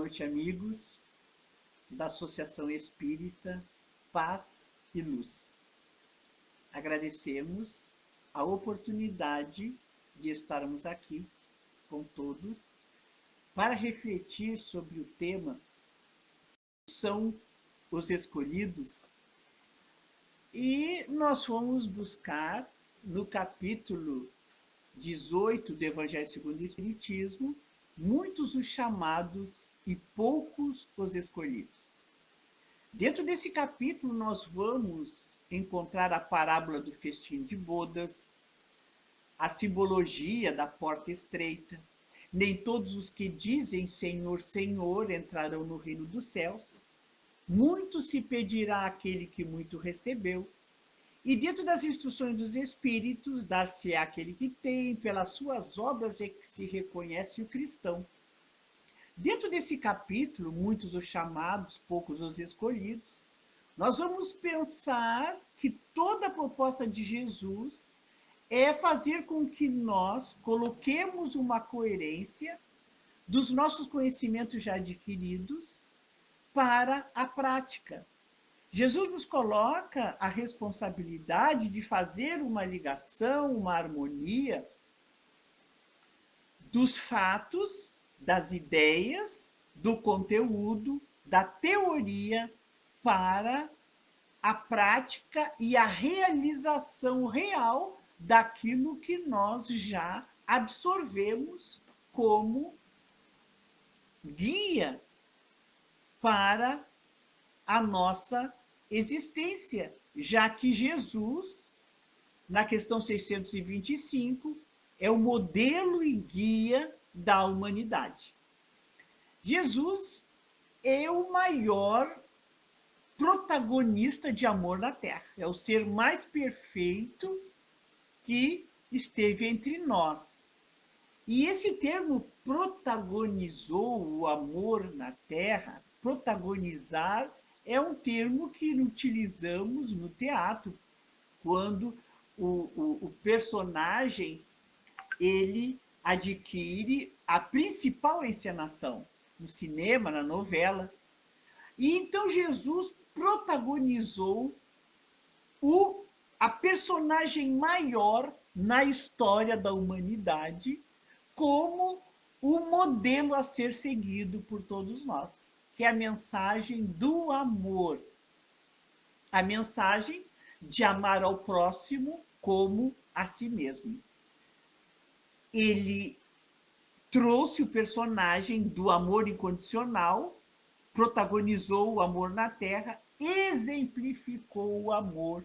noite, amigos da Associação Espírita Paz e Luz. Agradecemos a oportunidade de estarmos aqui com todos para refletir sobre o tema são os escolhidos. E nós vamos buscar no capítulo 18 do Evangelho segundo o Espiritismo, muitos os chamados e poucos os escolhidos. Dentro desse capítulo nós vamos encontrar a parábola do festim de bodas, a simbologia da porta estreita. Nem todos os que dizem Senhor, Senhor entrarão no reino dos céus. Muito se pedirá àquele que muito recebeu. E dentro das instruções dos Espíritos, dar-se-á aquele que tem, pelas suas obras é que se reconhece o cristão. Dentro desse capítulo, muitos os chamados, poucos os escolhidos, nós vamos pensar que toda a proposta de Jesus é fazer com que nós coloquemos uma coerência dos nossos conhecimentos já adquiridos para a prática. Jesus nos coloca a responsabilidade de fazer uma ligação, uma harmonia dos fatos, das ideias, do conteúdo, da teoria para a prática e a realização real daquilo que nós já absorvemos como guia para a nossa existência, já que Jesus, na questão 625, é o modelo e guia da humanidade. Jesus é o maior protagonista de amor na Terra, é o ser mais perfeito que esteve entre nós. E esse termo protagonizou o amor na Terra, protagonizar é um termo que utilizamos no teatro, quando o personagem ele adquire a principal encenação, no cinema, na novela. E então Jesus protagonizou a personagem maior na história da humanidade como o modelo a ser seguido por todos nós, que é a mensagem do amor. A mensagem de amar ao próximo como a si mesmo. Ele trouxe o personagem do amor incondicional, protagonizou o amor na Terra, exemplificou o amor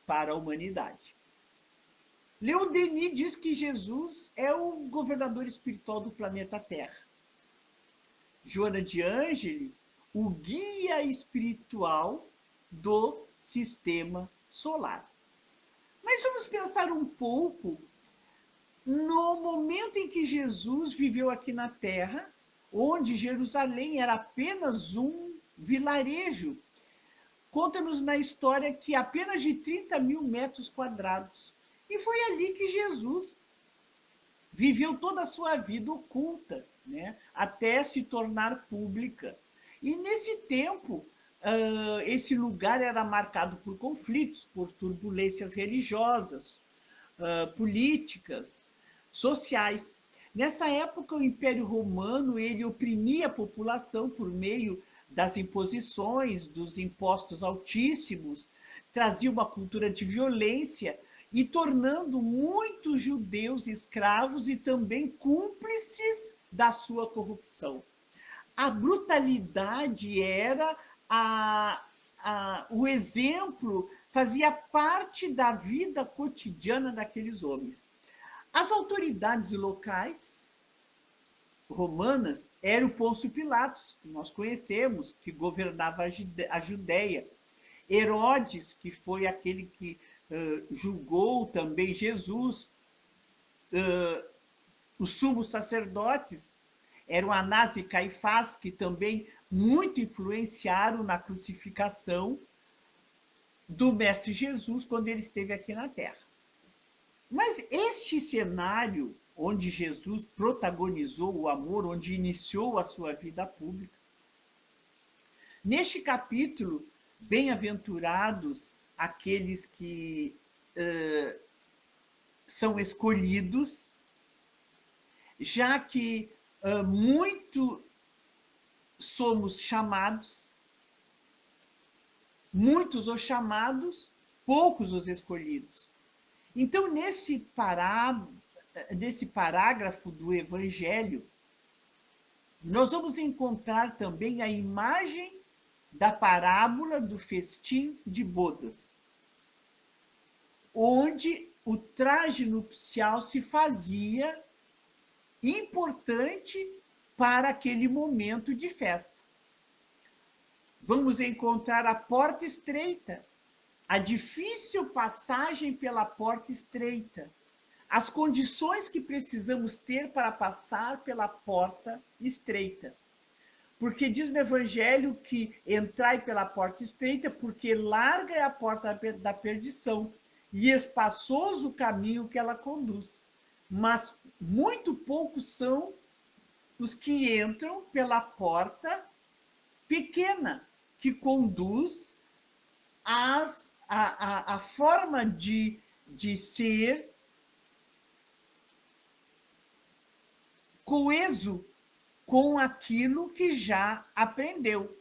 para a humanidade. Leon Denis diz que Jesus é o governador espiritual do planeta Terra. Joana de Ângeles, o guia espiritual do sistema solar. Mas vamos pensar um pouco no momento em que Jesus viveu aqui na Terra, onde Jerusalém era apenas um vilarejo. Conta-nos na história que apenas de 30 mil metros quadrados. E foi ali que Jesus viveu toda a sua vida oculta, né? Até se tornar pública. E nesse tempo, esse lugar era marcado por conflitos, por turbulências religiosas, políticas, sociais. Nessa época, o Império Romano ele oprimia a população por meio das imposições, dos impostos altíssimos, trazia uma cultura de violência e tornando muitos judeus escravos e também cúmplices da sua corrupção. A brutalidade era o exemplo, fazia parte da vida cotidiana daqueles homens. As autoridades locais romanas eram o Pôncio Pilatos, que nós conhecemos, que governava a Judéia. Herodes, que foi aquele que julgou também Jesus. Os sumos sacerdotes eram Anás e Caifás, que também muito influenciaram na crucificação do Mestre Jesus quando ele esteve aqui na Terra. Mas este cenário onde Jesus protagonizou o amor, onde iniciou a sua vida pública. Neste capítulo, bem-aventurados aqueles que são escolhidos, já que muito somos chamados, muitos os chamados, poucos os escolhidos. Então, nesse parágrafo do Evangelho, nós vamos encontrar também a imagem da parábola do festim de bodas, onde o traje nupcial se fazia importante para aquele momento de festa. Vamos encontrar a porta estreita, a difícil passagem pela porta estreita, as condições que precisamos ter para passar pela porta estreita. Porque diz no Evangelho que entrai pela porta estreita, porque larga é a porta da perdição e espaçoso o caminho que ela conduz. Mas muito poucos são os que entram pela porta pequena, que conduz a forma de ser coeso com aquilo que já aprendeu.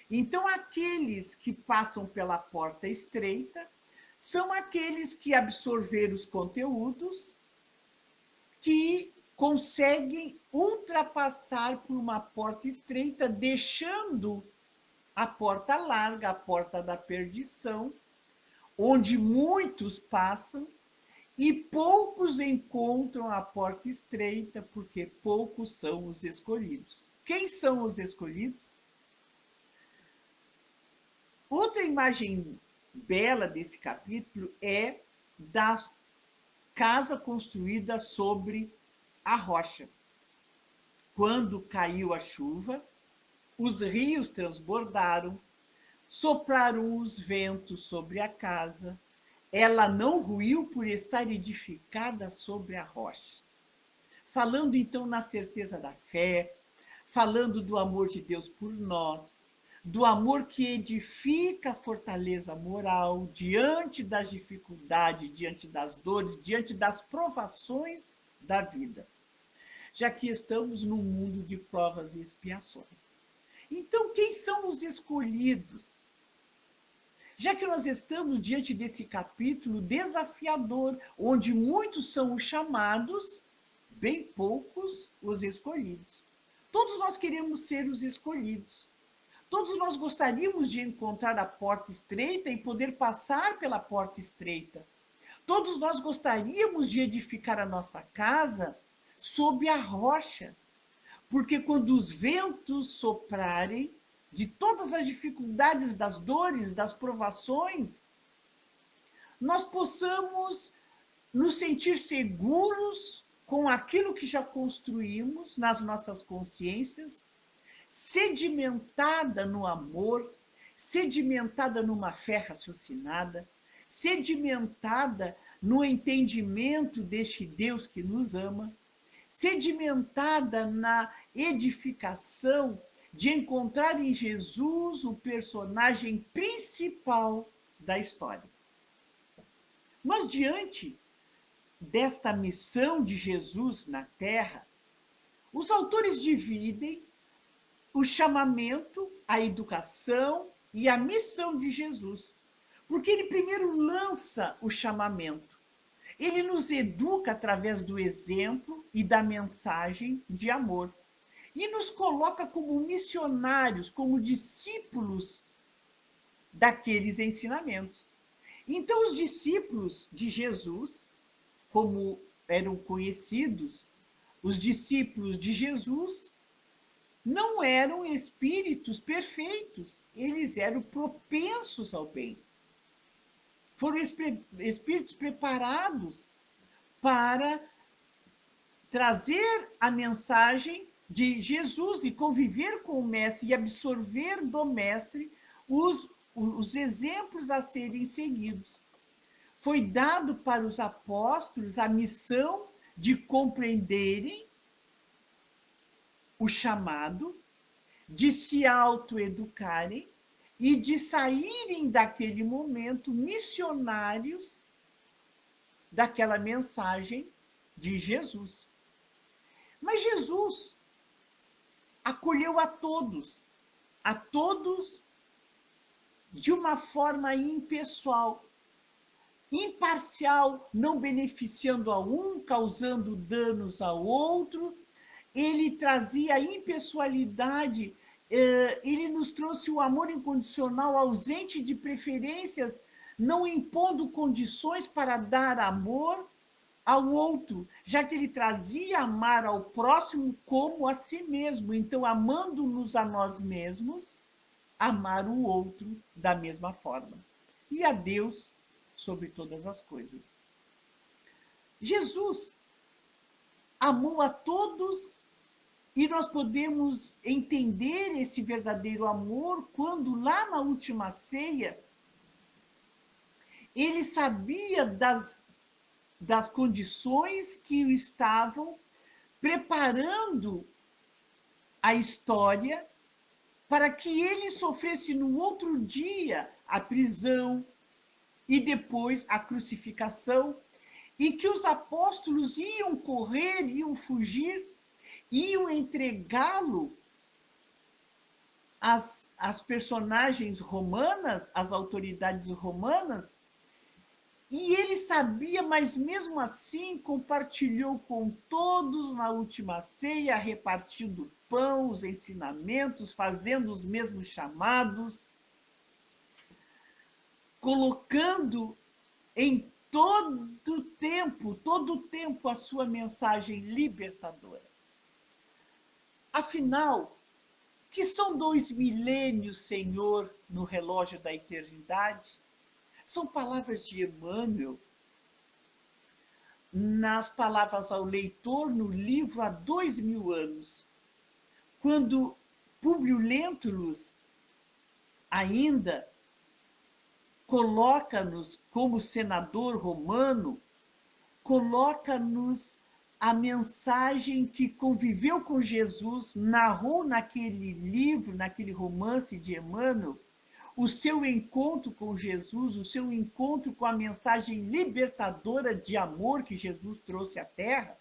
Então, aqueles que passam pela porta estreita são aqueles que absorveram os conteúdos, que conseguem ultrapassar por uma porta estreita, deixando a porta larga, a porta da perdição, onde muitos passam e poucos encontram a porta estreita, porque poucos são os escolhidos. Quem são os escolhidos? Outra imagem bela desse capítulo é da casa construída sobre a rocha. Quando caiu a chuva, os rios transbordaram, sopraram os ventos sobre a casa. Ela não ruiu por estar edificada sobre a rocha. Falando então na certeza da fé, falando do amor de Deus por nós, do amor que edifica a fortaleza moral diante das dificuldades, diante das dores, diante das provações da vida. Já que estamos num mundo de provas e expiações. Então, quem são os escolhidos? Já que nós estamos diante desse capítulo desafiador, onde muitos são os chamados, bem poucos os escolhidos. Todos nós queremos ser os escolhidos. Todos nós gostaríamos de encontrar a porta estreita e poder passar pela porta estreita. Todos nós gostaríamos de edificar a nossa casa sob a rocha, porque quando os ventos soprarem, de todas as dificuldades, das dores, das provações, nós possamos nos sentir seguros com aquilo que já construímos nas nossas consciências, sedimentada no amor, sedimentada numa fé raciocinada, sedimentada no entendimento deste Deus que nos ama, sedimentada na edificação de encontrar em Jesus o personagem principal da história. Mas diante desta missão de Jesus na Terra, os autores dividem o chamamento, a educação e a missão de Jesus. Porque ele primeiro lança o chamamento. Ele nos educa através do exemplo e da mensagem de amor. E nos coloca como missionários, como discípulos daqueles ensinamentos. Então, os discípulos de Jesus, como eram conhecidos, os discípulos de Jesus não eram espíritos perfeitos, eles eram propensos ao bem. Foram espíritos preparados para trazer a mensagem de Jesus e conviver com o Mestre e absorver do Mestre os exemplos a serem seguidos. Foi dado para os apóstolos a missão de compreenderem o chamado, de se autoeducarem e de saírem daquele momento missionários daquela mensagem de Jesus. Mas Jesus acolheu a todos de uma forma impessoal, imparcial, não beneficiando a um, causando danos ao outro. Ele trazia a impessoalidade, ele nos trouxe o amor incondicional, ausente de preferências, não impondo condições para dar amor ao outro, já que ele trazia amar ao próximo como a si mesmo. Então, amando-nos a nós mesmos, amar o outro da mesma forma. E a Deus sobre todas as coisas. Jesus amou a todos e nós podemos entender esse verdadeiro amor quando, lá na última ceia, ele sabia das condições que o estavam preparando a história para que ele sofresse no outro dia a prisão e depois a crucificação, e que os apóstolos iam correr, iam fugir, iam entregá-lo às personagens romanas, às autoridades romanas, e ele sabia, mas mesmo assim compartilhou com todos na última ceia, repartindo pão, os ensinamentos, fazendo os mesmos chamados, colocando em todo tempo a sua mensagem libertadora. Afinal, que são 2 milênios, Senhor, no relógio da eternidade? São palavras de Emmanuel, nas palavras ao leitor no livro há 2000 anos, quando Públio Lentulus ainda coloca-nos como senador romano, coloca-nos a mensagem que conviveu com Jesus, narrou naquele livro, naquele romance de Emmanuel, o seu encontro com Jesus, o seu encontro com a mensagem libertadora de amor que Jesus trouxe à Terra.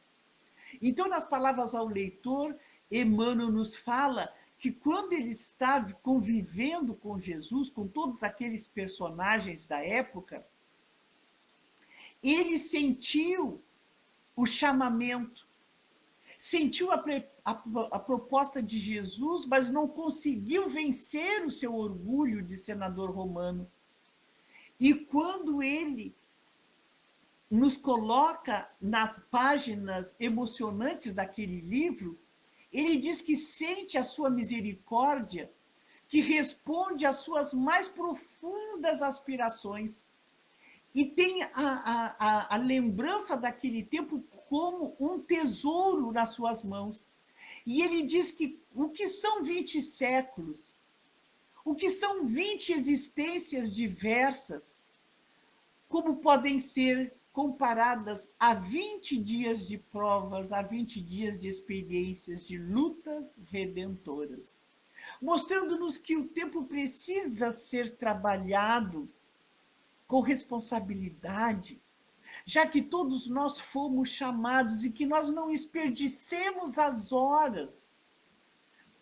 Então, nas palavras ao leitor, Emmanuel nos fala que quando ele estava convivendo com Jesus, com todos aqueles personagens da época, ele sentiu o chamamento, sentiu a proposta de Jesus, mas não conseguiu vencer o seu orgulho de senador romano. E quando ele nos coloca nas páginas emocionantes daquele livro, ele diz que sente a sua misericórdia, que responde às suas mais profundas aspirações, e tem a lembrança daquele tempo como um tesouro nas suas mãos. E ele diz que o que são 20 séculos, o que são 20 existências diversas, como podem ser comparadas a 20 dias de provas, a 20 dias de experiências, de lutas redentoras, mostrando-nos que o tempo precisa ser trabalhado com responsabilidade, já que todos nós fomos chamados, e que nós não desperdicemos as horas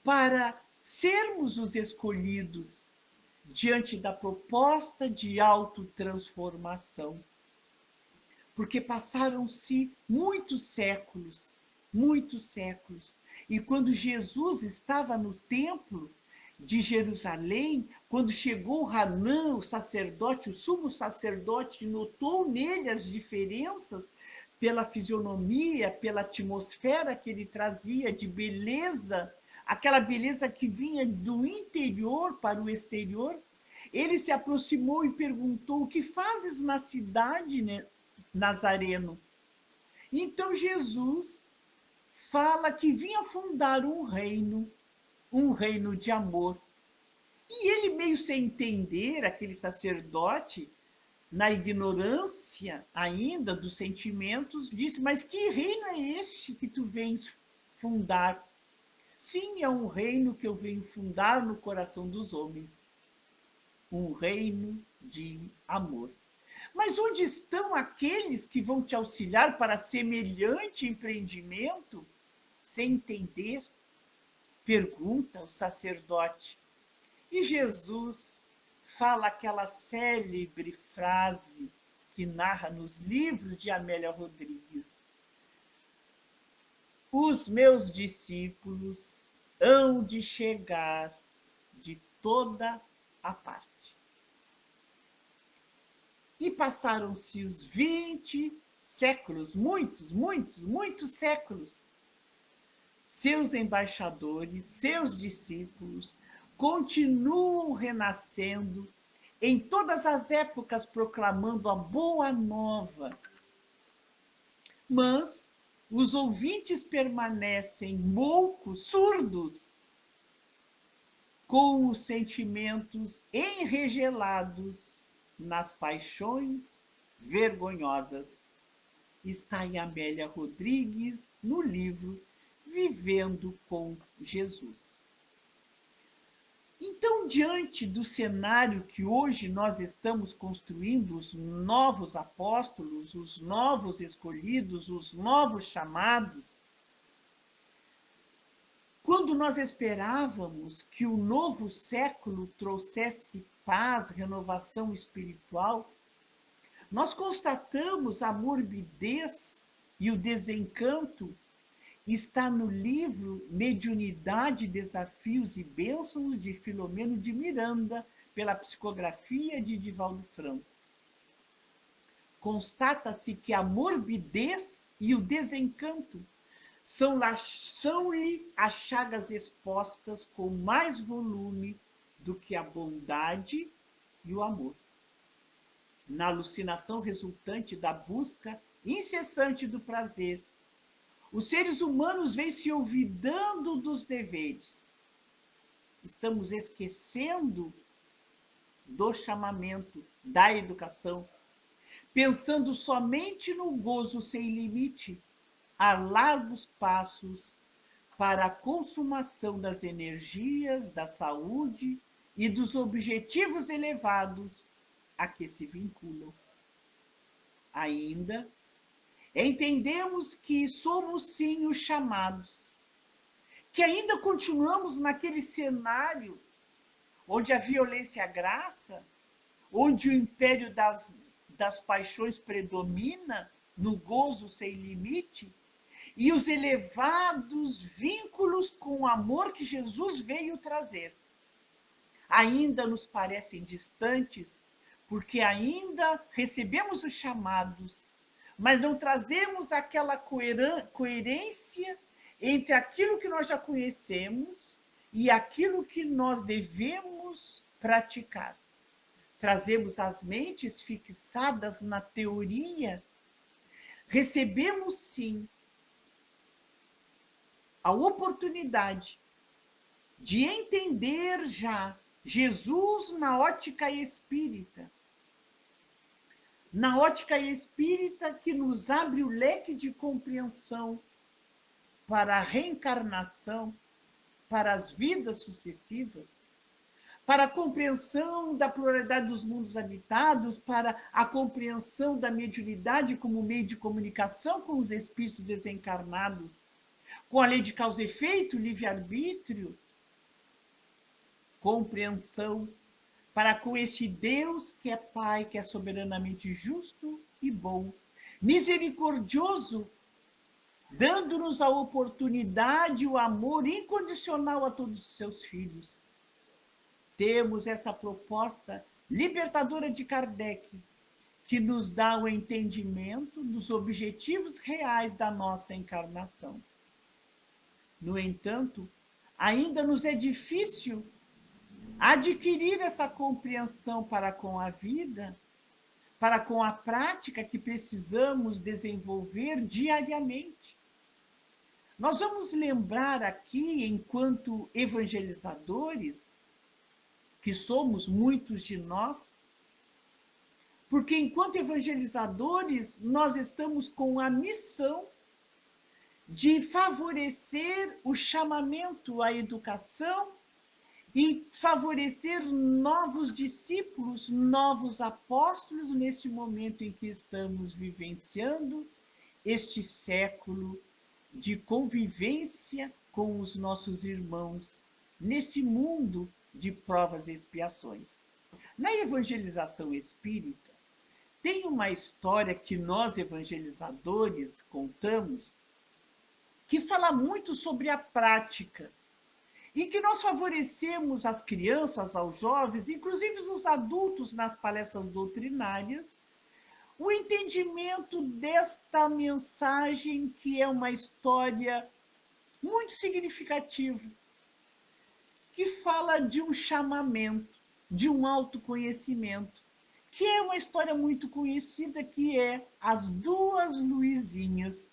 para sermos os escolhidos diante da proposta de autotransformação. Porque passaram-se muitos séculos, e quando Jesus estava no templo de Jerusalém, quando chegou Hanã, o sacerdote, o sumo sacerdote, notou nele as diferenças pela fisionomia, pela atmosfera que ele trazia de beleza, aquela beleza que vinha do interior para o exterior, ele se aproximou e perguntou: o que fazes na cidade, né, Nazareno? Então Jesus fala que vinha fundar um reino de amor. E ele, meio sem entender, aquele sacerdote, na ignorância ainda dos sentimentos, disse: mas que reino é este que tu vens fundar? Sim, é um reino que eu venho fundar no coração dos homens, um reino de amor. Mas onde estão aqueles que vão te auxiliar para semelhante empreendimento? Sem entender, pergunta o sacerdote. E Jesus fala aquela célebre frase que narra nos livros de Amélia Rodrigues: os meus discípulos hão de chegar de toda a parte. E passaram-se os 20 séculos, muitos séculos. Seus embaixadores, seus discípulos, continuam renascendo em todas as épocas, proclamando a boa nova. Mas os ouvintes permanecem moucos, surdos, com os sentimentos enregelados nas paixões vergonhosas. Está em Amélia Rodrigues, no livro Vivendo com Jesus. Então, diante do cenário que hoje nós estamos construindo, os novos apóstolos, os novos escolhidos, os novos chamados, quando nós esperávamos que o novo século trouxesse paz, renovação espiritual, nós constatamos a morbidez e o desencanto está no livro Mediunidade, Desafios e Bênçãos, de Filomeno de Miranda, pela psicografia de Divaldo Franco. Constata-se que a morbidez e o desencanto são-lhe as chagas expostas com mais volume do que a bondade e o amor. Na alucinação resultante da busca incessante do prazer, os seres humanos vêm se olvidando dos deveres. Estamos esquecendo do chamamento, da educação, pensando somente no gozo sem limite, a largos passos para a consumação das energias, da saúde e dos objetivos elevados a que se vinculam. Ainda entendemos que somos sim os chamados, que ainda continuamos naquele cenário onde a violência é a graça, onde o império das paixões predomina, no gozo sem limite, e os elevados vínculos com o amor que Jesus veio trazer ainda nos parecem distantes, porque ainda recebemos os chamados, mas não trazemos aquela coerência entre aquilo que nós já conhecemos e aquilo que nós devemos praticar. Trazemos as mentes fixadas na teoria. Recebemos, sim, a oportunidade de entender já Jesus na ótica espírita. Na ótica espírita que nos abre o leque de compreensão para a reencarnação, para as vidas sucessivas, para a compreensão da pluralidade dos mundos habitados, para a compreensão da mediunidade como meio de comunicação com os espíritos desencarnados, com a lei de causa e efeito, livre-arbítrio, compreensão para com este Deus que é Pai, que é soberanamente justo e bom, misericordioso, dando-nos a oportunidade, o amor incondicional a todos os seus filhos. Temos essa proposta libertadora de Kardec, que nos dá o entendimento dos objetivos reais da nossa encarnação. No entanto, ainda nos é difícil adquirir essa compreensão para com a vida, para com a prática que precisamos desenvolver diariamente. Nós vamos lembrar aqui, enquanto evangelizadores, que somos muitos de nós, Porque enquanto evangelizadores, nós estamos com a missão de favorecer o chamamento à educação e favorecer novos discípulos, novos apóstolos neste momento em que estamos vivenciando este século de convivência com os nossos irmãos nesse mundo de provas e expiações. Na evangelização espírita, tem uma história que nós evangelizadores contamos que fala muito sobre a prática e que nós favorecemos as crianças, aos jovens, inclusive os adultos nas palestras doutrinárias, o entendimento desta mensagem que é uma história muito significativa, que fala de um chamamento, de um autoconhecimento, que é uma história muito conhecida, que é As Duas Luizinhas.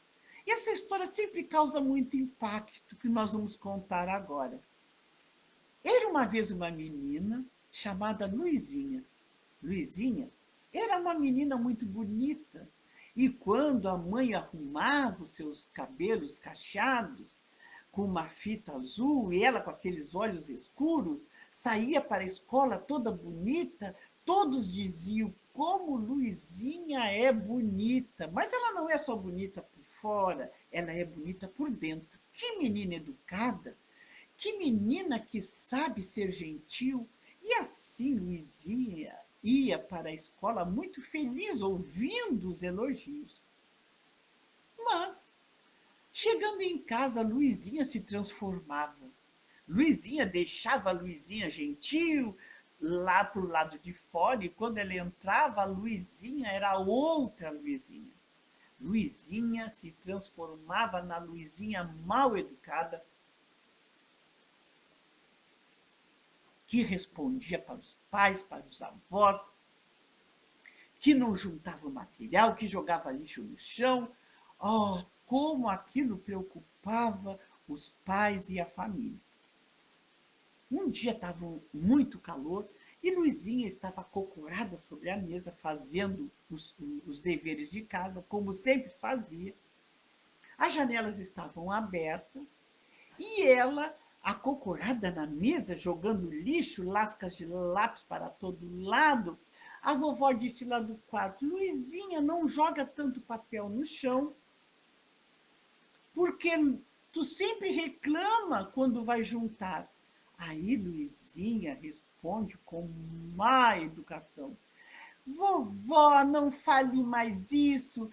E essa história sempre causa muito impacto, que nós vamos contar agora. Era uma vez uma menina chamada Luizinha. Luizinha era uma menina muito bonita. E quando a mãe arrumava os seus cabelos cacheados, com uma fita azul, e ela com aqueles olhos escuros, saía para a escola toda bonita, todos diziam como Luizinha é bonita. Mas ela não é só bonita por fora, ela é bonita por dentro. Que menina educada! Que menina que sabe ser gentil! E assim Luizinha ia para a escola muito feliz, ouvindo os elogios. Mas, chegando em casa, Luizinha se transformava. Luizinha deixava a Luizinha gentil lá para o lado de fora, e quando ela entrava, a Luizinha era outra Luizinha. Luizinha se transformava na Luizinha mal educada, que respondia para os pais, para os avós, que não juntava material, que jogava lixo no chão. Oh, como aquilo preocupava os pais e a família. Um dia estava muito calor e Luizinha estava acocorada sobre a mesa, fazendo os deveres de casa, como sempre fazia. As janelas estavam abertas e ela, acocorada na mesa, jogando lixo, lascas de lápis para todo lado, a vovó disse lá do quarto: Luizinha, não joga tanto papel no chão, porque tu sempre reclama quando vai juntar. Aí Luizinha responde com má educação: Vovó, não fale mais isso.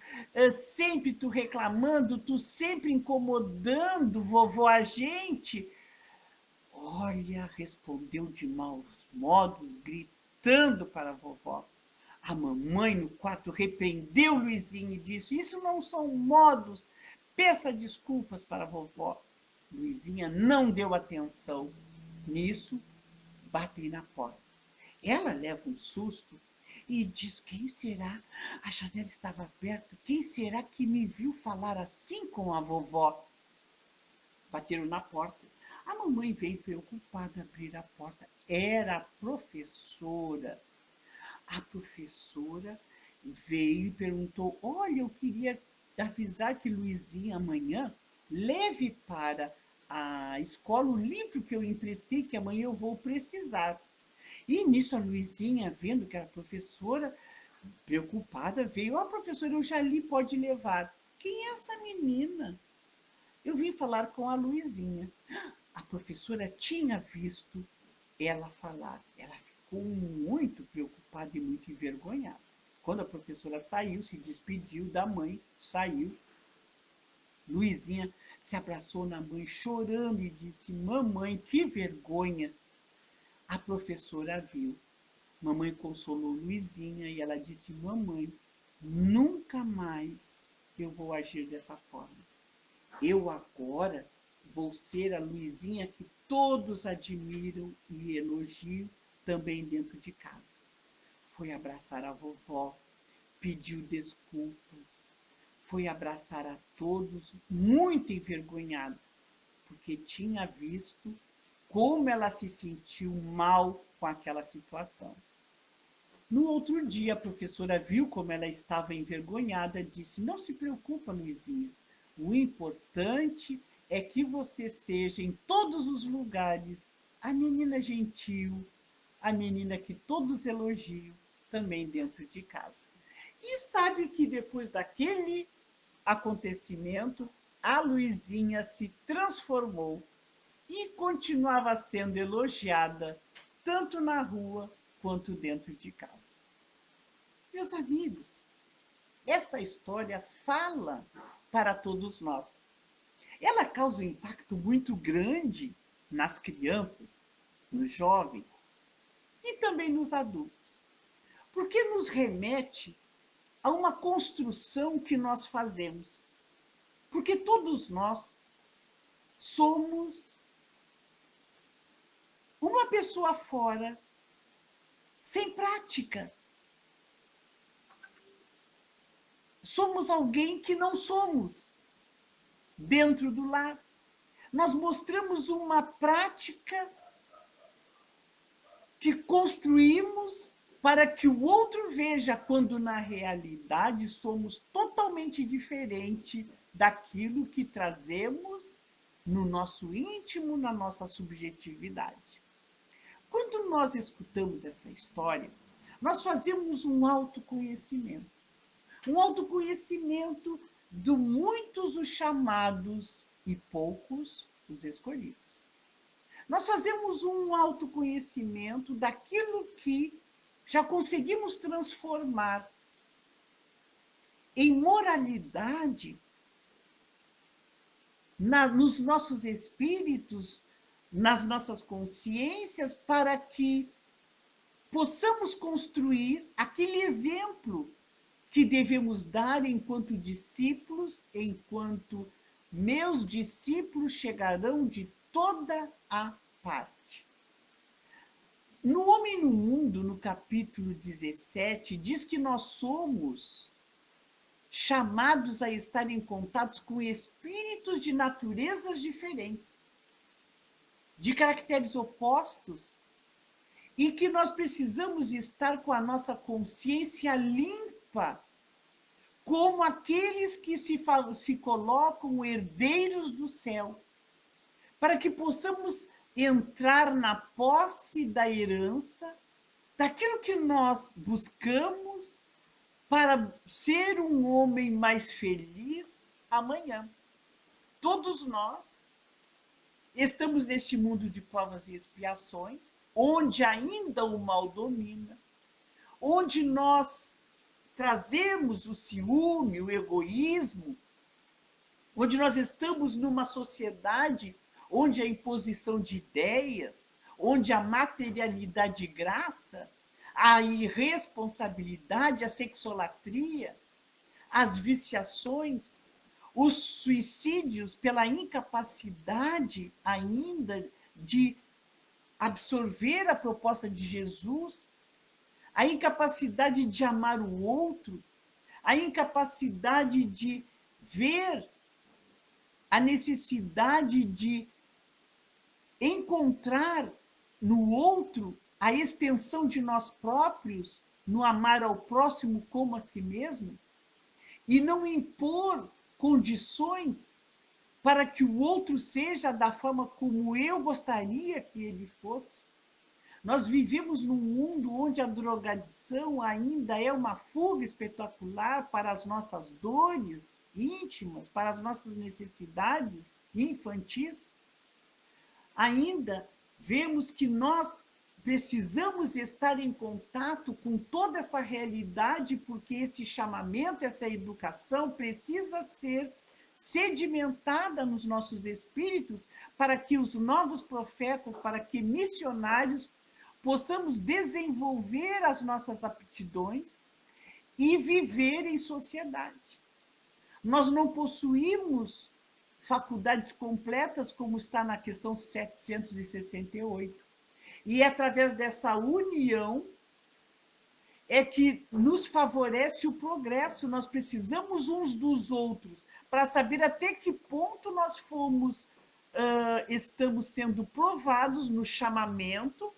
Sempre tu reclamando, tu sempre incomodando, vovó, a gente. Olha, respondeu de maus modos, gritando para a vovó. A mamãe no quarto repreendeu Luizinho e disse: Isso não são modos. Peça desculpas para a vovó. Luizinha não deu atenção. Nisso, batem na porta. Ela leva um susto e diz: Quem será? A janela estava aberta. Quem será que me viu falar assim com a vovó? Bateram na porta. A mamãe veio preocupada abrir a porta. Era a professora. A professora veio e perguntou: Olha, eu queria avisar que Luizinha amanhã leve para a escola o livro que eu emprestei, que amanhã eu vou precisar. E nisso a Luizinha, vendo que era professora, preocupada, veio: Ó, professora, eu já li, pode levar. Quem é essa menina? Eu vim falar com a Luizinha. A professora tinha visto ela falar. Ela ficou muito preocupada e muito envergonhada. Quando a professora saiu, se despediu da mãe, saiu, Luizinha se abraçou na mãe, chorando, e disse: Mamãe, que vergonha. A professora viu. Mamãe consolou Luizinha e ela disse: Mamãe, nunca mais eu vou agir dessa forma. Eu agora vou ser a Luizinha que todos admiram e elogiam também dentro de casa. Foi abraçar a vovó, pediu desculpas, foi abraçar a todos, muito envergonhada, porque tinha visto como ela se sentiu mal com aquela situação. No outro dia, a professora viu como ela estava envergonhada, disse: Não se preocupa, Luizinha. O importante é que você seja em todos os lugares a menina gentil, a menina que todos elogiam, também dentro de casa. E sabe que depois daquele acontecimento, a Luizinha se transformou e continuava sendo elogiada tanto na rua quanto dentro de casa. Meus amigos, esta história fala para todos nós. Ela causa um impacto muito grande nas crianças, nos jovens e também nos adultos, porque nos remete a uma construção que nós fazemos. Porque todos nós somos uma pessoa fora, sem prática. Somos alguém que não somos dentro do lar. Nós mostramos uma prática que construímos para que o outro veja, quando na realidade somos totalmente diferente daquilo que trazemos no nosso íntimo, na nossa subjetividade. Quando nós escutamos essa história, nós fazemos um autoconhecimento de muitos os chamados e poucos os escolhidos. Nós fazemos um autoconhecimento daquilo que já conseguimos transformar em moralidade nos nossos espíritos, nas nossas consciências, para que possamos construir aquele exemplo que devemos dar enquanto discípulos, enquanto meus discípulos chegarão de toda a parte. No Homem no Mundo, no capítulo 17, diz que nós somos chamados a estar em contato com espíritos de naturezas diferentes, de caracteres opostos, e que nós precisamos estar com a nossa consciência limpa, como aqueles que se colocam herdeiros do céu, para que possamos entrar na posse da herança, daquilo que nós buscamos para ser um homem mais feliz amanhã. Todos nós estamos neste mundo de provas e expiações, onde ainda o mal domina, onde nós trazemos o ciúme, o egoísmo, onde nós estamos numa sociedade onde a imposição de ideias, onde a materialidade de graça, a irresponsabilidade, a sexolatria, as viciações, os suicídios pela incapacidade ainda de absorver a proposta de Jesus, a incapacidade de amar o outro, a incapacidade de ver a necessidade de encontrar no outro a extensão de nós próprios, no amar ao próximo como a si mesmo, e não impor condições para que o outro seja da forma como eu gostaria que ele fosse. Nós vivemos num mundo onde a drogadição ainda é uma fuga espetacular para as nossas dores íntimas, para as nossas necessidades infantis. Ainda vemos que nós precisamos estar em contato com toda essa realidade, porque esse chamamento, essa educação precisa ser sedimentada nos nossos espíritos, para que os novos profetas, para que missionários possamos desenvolver as nossas aptidões e viver em sociedade. Nós não possuímos faculdades completas, como está na questão 768. E é através dessa união é que nos favorece o progresso. Nós precisamos uns dos outros para saber até que ponto nós estamos sendo provados no chamamento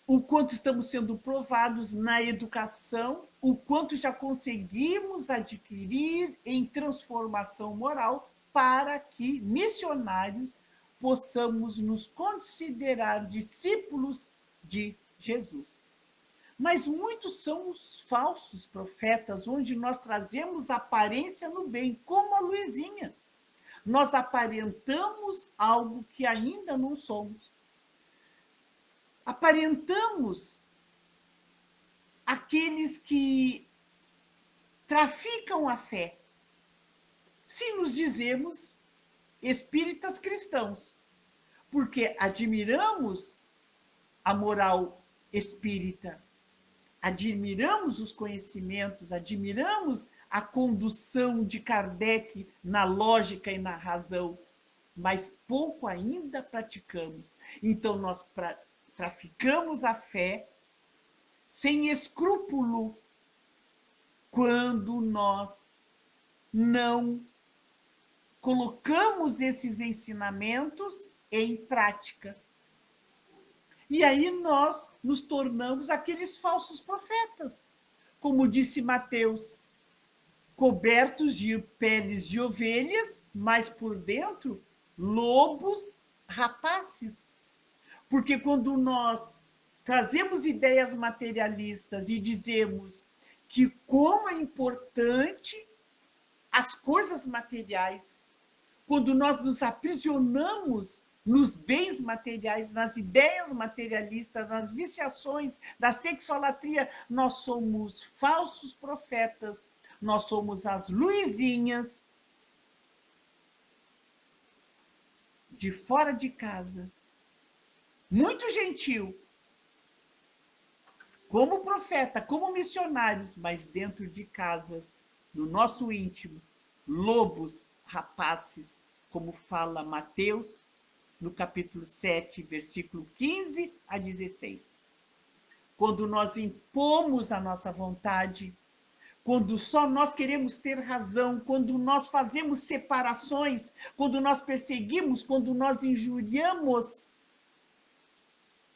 o quanto estamos sendo provados na educação, o quanto já conseguimos adquirir em transformação moral para que, missionários, possamos nos considerar discípulos de Jesus. Mas muitos são os falsos profetas, onde nós trazemos aparência no bem, como a Luizinha. Nós aparentamos algo que ainda não somos. Aparentamos aqueles que traficam a fé, se nos dizemos espíritas cristãos, porque admiramos a moral espírita, admiramos os conhecimentos, admiramos a condução de Kardec na lógica e na razão, mas pouco ainda praticamos. Então, nós traficamos a fé sem escrúpulo quando nós não colocamos esses ensinamentos em prática. E aí nós nos tornamos aqueles falsos profetas, como disse Mateus, cobertos de peles de ovelhas, mas por dentro lobos rapaces. Porque quando nós trazemos ideias materialistas e dizemos que como é importante as coisas materiais, quando nós nos aprisionamos nos bens materiais, nas ideias materialistas, nas viciações da sexolatria, nós somos falsos profetas, nós somos as Luizinhas de fora de casa, muito gentil, como profeta, como missionários, mas dentro de casas, no nosso íntimo, lobos rapaces, como fala Mateus, no capítulo 7, versículo 15 a 16. Quando nós impomos a nossa vontade, quando só nós queremos ter razão, quando nós fazemos separações, quando nós perseguimos, quando nós injuriamos,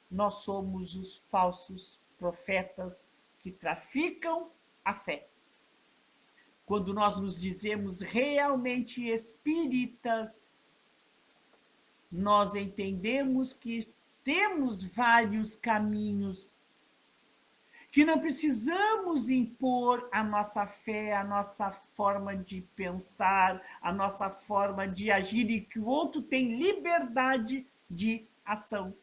nós somos os falsos profetas que traficam a fé. Quando nós nos dizemos realmente espíritas, nós entendemos que temos vários caminhos, que não precisamos impor a nossa fé, a nossa forma de pensar, a nossa forma de agir, e que o outro tem liberdade de ação.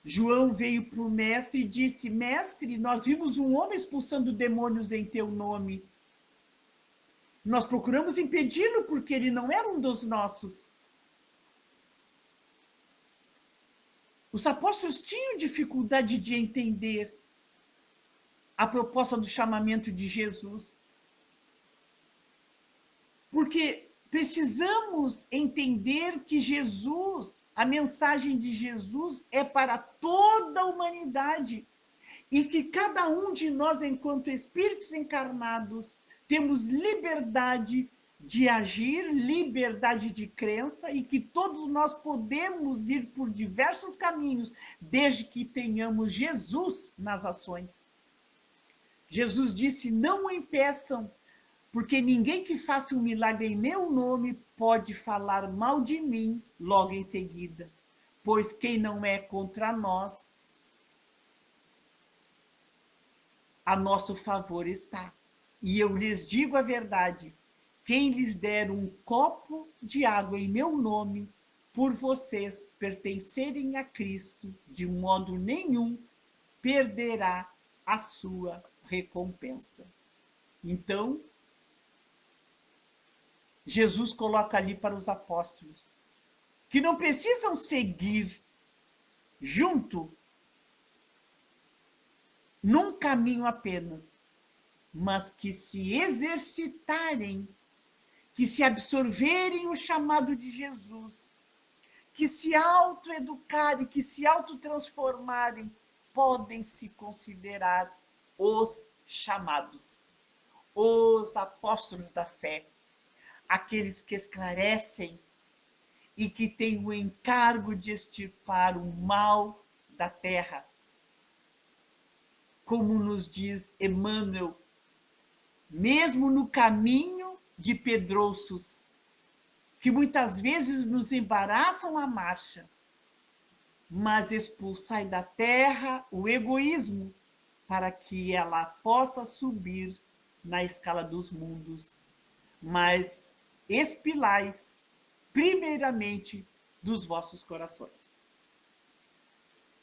João veio para o mestre e disse: Mestre, nós vimos um homem expulsando demônios em teu nome. Nós procuramos impedi-lo porque ele não era um dos nossos. Os apóstolos tinham dificuldade de entender a proposta do chamamento de Jesus. Porque precisamos entender que Jesus, a mensagem de Jesus é para toda a humanidade. E que cada um de nós, enquanto espíritos encarnados, temos liberdade de agir, liberdade de crença, e que todos nós podemos ir por diversos caminhos, desde que tenhamos Jesus nas ações. Jesus disse: não o impeçam, porque ninguém que faça um milagre em meu nome pode falar mal de mim logo em seguida, pois quem não é contra nós, a nosso favor está. E eu lhes digo a verdade: quem lhes der um copo de água em meu nome, por vocês pertencerem a Cristo, de modo nenhum perderá a sua recompensa. Então, Jesus coloca ali para os apóstolos, que não precisam seguir junto num caminho apenas, mas que se exercitarem, que se absorverem o chamado de Jesus, que se autoeducarem, que se autotransformarem, podem se considerar os chamados, os apóstolos da fé, aqueles que esclarecem e que têm o encargo de extirpar o mal da terra, como nos diz Emmanuel, mesmo no caminho de pedrouços, que muitas vezes nos embaraçam a marcha, mas expulsai da terra o egoísmo, para que ela possa subir na escala dos mundos, mas expilais primeiramente dos vossos corações.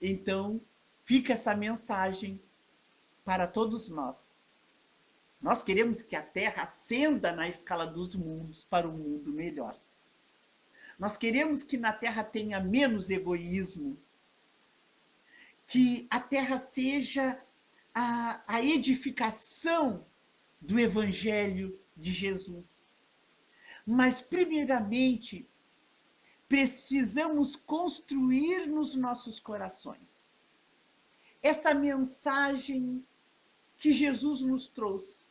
Então, fica essa mensagem para todos nós. Nós queremos que a Terra ascenda na escala dos mundos para um mundo melhor. Nós queremos que na Terra tenha menos egoísmo, que a Terra seja a edificação do Evangelho de Jesus. Mas, primeiramente, precisamos construir nos nossos corações esta mensagem que Jesus nos trouxe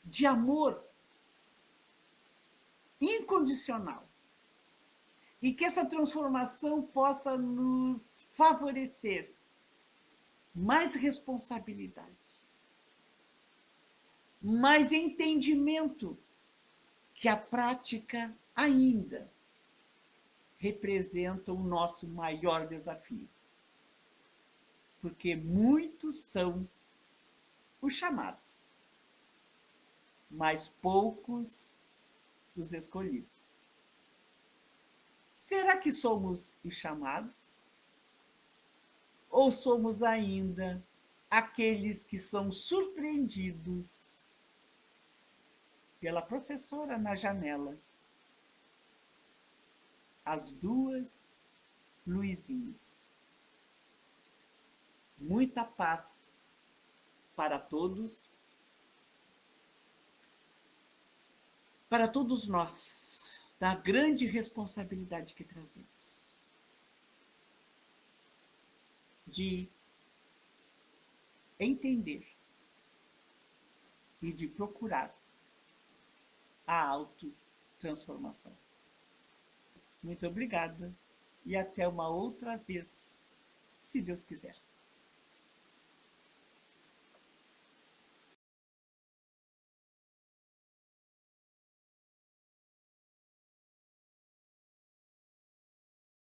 de amor incondicional. E que essa transformação possa nos favorecer mais responsabilidade, mais entendimento, que a prática ainda representa o nosso maior desafio. Porque muitos são os chamados, mas poucos os escolhidos. Será que somos os chamados? Ou somos ainda aqueles que são surpreendidos pela professora na janela, as duas luzinhas? Muita paz para todos nós, da grande responsabilidade que trazemos de entender e de procurar a autotransformação. Muito obrigada e até uma outra vez, se Deus quiser.